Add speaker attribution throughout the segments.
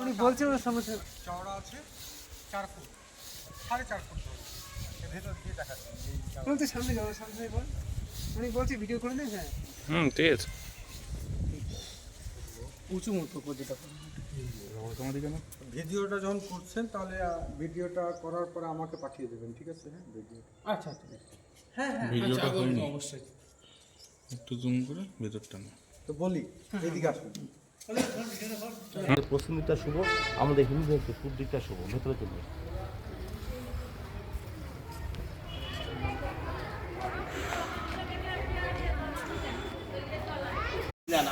Speaker 1: উনি বলছেন ওর সমস্যা
Speaker 2: চওড়া আছে 4 ফুট 4.5 ফুট ভেতর দিয়ে দেখা যায়।
Speaker 1: বলতে সামনে যাবো, সামনে বল। উনি বলছে ভিডিও করে দেন। হ্যাঁ
Speaker 3: ঠিক আছে।
Speaker 1: উঁচু মতো যেটা
Speaker 2: ভিডিওটা যখন করছেন তাহলে ভিডিওটা করার পরে আমাকে পাঠিয়ে দেবেন, ঠিক আছে? হ্যাঁ ভিডিও
Speaker 1: আচ্ছা আচ্ছা হ্যাঁ হ্যাঁ
Speaker 3: ভিডিওটা হয়নি,
Speaker 1: অবশ্যই।
Speaker 3: একটু জুম করে ভেতরটা না।
Speaker 2: তো বলি এদিকে আসুন।
Speaker 4: পশ্চিম দিকটা শুভ, আমাদের হিন্দুদের পূর্ব দিকটা শুভ। ভেতরে চলবে।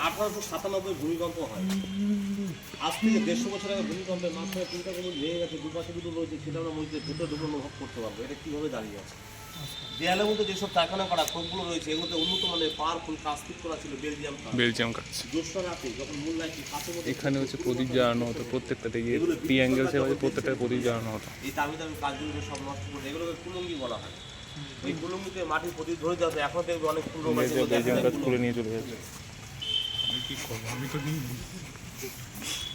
Speaker 5: আঠারোশো 97 ভূমিকম্প হয়। আজ থেকে 150 বছর আগে ভূমিকম্পের মাঝখানে তিনটা কোনো ভেঙে গেছে, দুপাশে দুটো রয়েছে, সেটা আমরা মধ্যে দুটো অনুভব করতে পারবো এটা কীভাবে দাঁড়িয়ে আছে। দেয়ালের মধ্যে যেসব কারখানা করা খোপগুলো রয়েছে এগুলোতে উন্নত মানের পাওয়ারফুল কাস্টিক করা ছিল
Speaker 3: বেলজিয়াম কাজ।
Speaker 5: জ্যোৎস্না রাতে যখন মূল লাইটটি কাছে
Speaker 3: এখানে হচ্ছে প্রদীপ জ্বালানো হতো, প্রত্যেকটা থেকে ট্রিঅ্যাঙ্গেল সেভাবে প্রত্যেকটা প্রদীপ জ্বালানো হতো।
Speaker 5: এই দামি দামি কাজগুলো সব নষ্ট করে এগুলোকে কুলঙ্গি বলা হয়। এই কুলঙ্গিতে মাটির প্রদীপ ধরে যাচ্ছে। এখন দেখবে অনেক
Speaker 3: বেলজিয়াম কাজ তুলে নিয়ে চলে যাচ্ছে।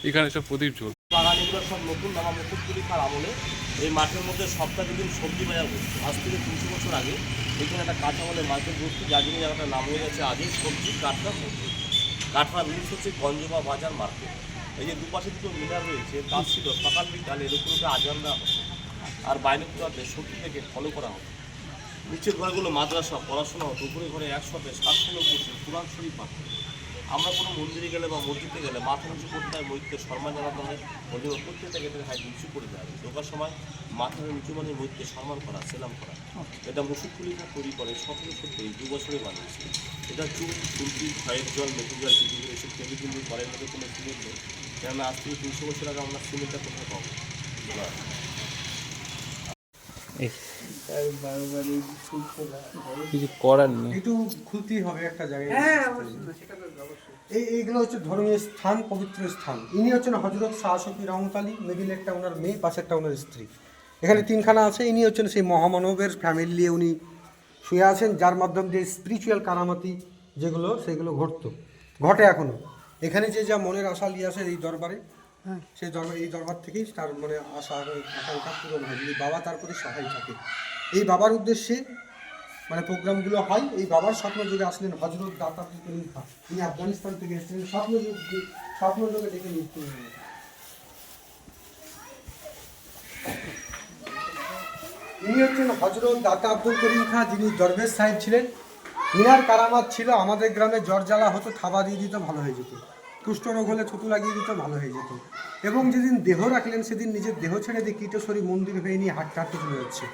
Speaker 3: এখানে সব প্রদীপ জ্বল।
Speaker 5: বাগানিগুলো সব নতুন বাবা মুকুটগুলি খার আমলে এই মাঠের মধ্যে সপ্তাহে দিন সবজি বাজার বসতো। আজ থেকে 300 বছর আগে এখানে একটা কাঁচা আমলের মার্কেট বসতো, যার জন্য জায়গাটার নাম হয়ে গেছে আজই সবজি কাঠরা সবজি। কাঠরা মিলস হচ্ছে গঞ্জ বা বাজার মার্কেট। এই যে দুপাশে দুটো মিনার রয়েছে, কাজ ছিল সকাল বিকাল এর উপরে আজান দেওয়া হতো আর বাইরে পুরাতে সত্যি থেকে ফলো করা হতো। নিচের ঘরগুলো মাদ্রাসা পড়াশোনা হতো, উপরে ঘরে একসাথে 700 লোক বসে কোরআন শরীফ পাঠ। আমরা কোনো মন্দিরে গেলে বা মসজিদে গেলে মাথা নিচু করতে হয়, মসজিদকে সম্মান জানাতে হয়, মসজিদের প্রত্যেকটা গেটের হাইট নিচু করে দেওয়া হয়। ঢোকার সময় মাথা নিচু মানে মসজিদকে সম্মান করা, সেলাম করা। এটা মুসুক খলিফা তৈরি করে 1770 2 বছরে বানিয়েছে। এটা চুল চুলকি ক্ষয়ের জল মেটু জল পৃথিবীর এসব কেমিক্যাল ঘরের মধ্যে কোনো সিমেন্ট নেই। কেননা আজ থেকে 300 বছর আগে আমরা সিমেন্টটা কোথায় পাবো?
Speaker 3: কিছু করার নেই,
Speaker 2: একটু খুলতেই হবে একটা জায়গায়।
Speaker 1: হ্যাঁ
Speaker 2: এইগুলো হচ্ছে ধর্মীয় স্থান, পবিত্র স্থান। ইনি হচ্ছেন হজরত শাহ শফি রহমত আলী। মিডিল একটা ওনার মেয়ে, পাশে একটা ওনার স্ত্রী। এখানে 3খানা আছে। ইনি হচ্ছেন সেই মহামানবের ফ্যামিলি নিয়ে উনি শুয়ে আছেন, যার মাধ্যম দিয়ে স্পিরিচুয়াল কারামতি যেগুলো সেগুলো ঘটে এখনও। এখানে যে যা মনের আশা নিয়ে আসে এই দরবারে, সেই এই দরবার থেকেই তার মনে আশাঙ্কা পূরণ হয়। যদি বাবা তার প্রতি সহায় থাকে, এই বাবার উদ্দেশ্যে মানে প্রোগ্রামগুলো হয়। এই বাবার স্বপ্নযোগে আসলেন হজরত দাতা করিম খান। তিনি আফগানিস্তান থেকে এসেছিলেন স্বপ্নযোগে ডেকে মৃত্যু হয়ে। ইনি হচ্ছেন হজরত দাতা আব্দুল করিম খান, যিনি দরবেশ সাহেব ছিলেন। ইনার কারামাত ছিল আমাদের গ্রামে জ্বর জ্বালা হতো, থাবা দিয়ে দিত, ভালো হয়ে যেত। কুষ্ঠরোগ হলে থুতু লাগিয়ে দিত, ভালো হয়ে যেত। এবং যেদিন দেহ রাখলেন সেদিন নিজের দেহ ছেড়ে দিয়ে কীটেশ্বরী মন্দির হয়ে নিয়ে হাঁটতে চলে যাচ্ছে।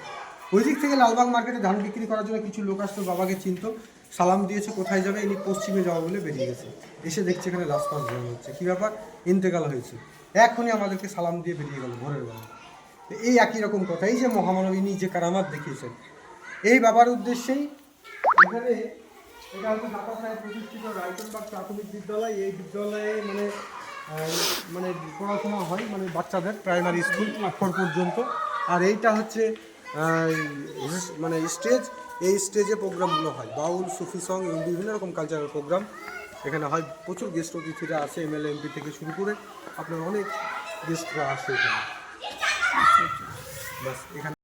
Speaker 2: ওই দিক থেকে লালবাগ মার্কেটে ধান বিক্রি করার জন্য কিছু লোক আসতো, বাবাকে চিনত, সালাম দিয়েছে কোথায় যাবে, ইনি পশ্চিমে যাওয়া বলে বেরিয়ে গেছে। এসে দেখছে এখানে রাজপাট ঝোলানো হচ্ছে। কী ব্যাপার? ইন্তেকাল হয়েছে। এখনই আমাদেরকে সালাম দিয়ে বেরিয়ে গেল ভোরের বেলা। এই একই রকম কথা। এই যে মহামানব ইনি যে কারামাত দেখিয়েছেন, এই বাবার উদ্দেশ্যেই এখানে এটা হচ্ছে দাতা সাহেব প্রতিষ্ঠিত রায়তনবাগ প্রাথমিক বিদ্যালয়। এই বিদ্যালয়ে মানে পড়াশোনা হয়, মানে বাচ্চাদের প্রাইমারি স্কুল 4 পর্যন্ত। আর এইটা হচ্ছে মানে স্টেজ। এই স্টেজে প্রোগ্রামগুলো হয়, বাউল, সুফি সং, বিভিন্ন রকম কালচারাল প্রোগ্রাম এখানে হয়। প্রচুর গেস্ট অতিথিরা আসে, এমএলএ এমপি থেকে শুরু করে আপনার অনেক গেস্টরা আসে এখানে। বাস এখানে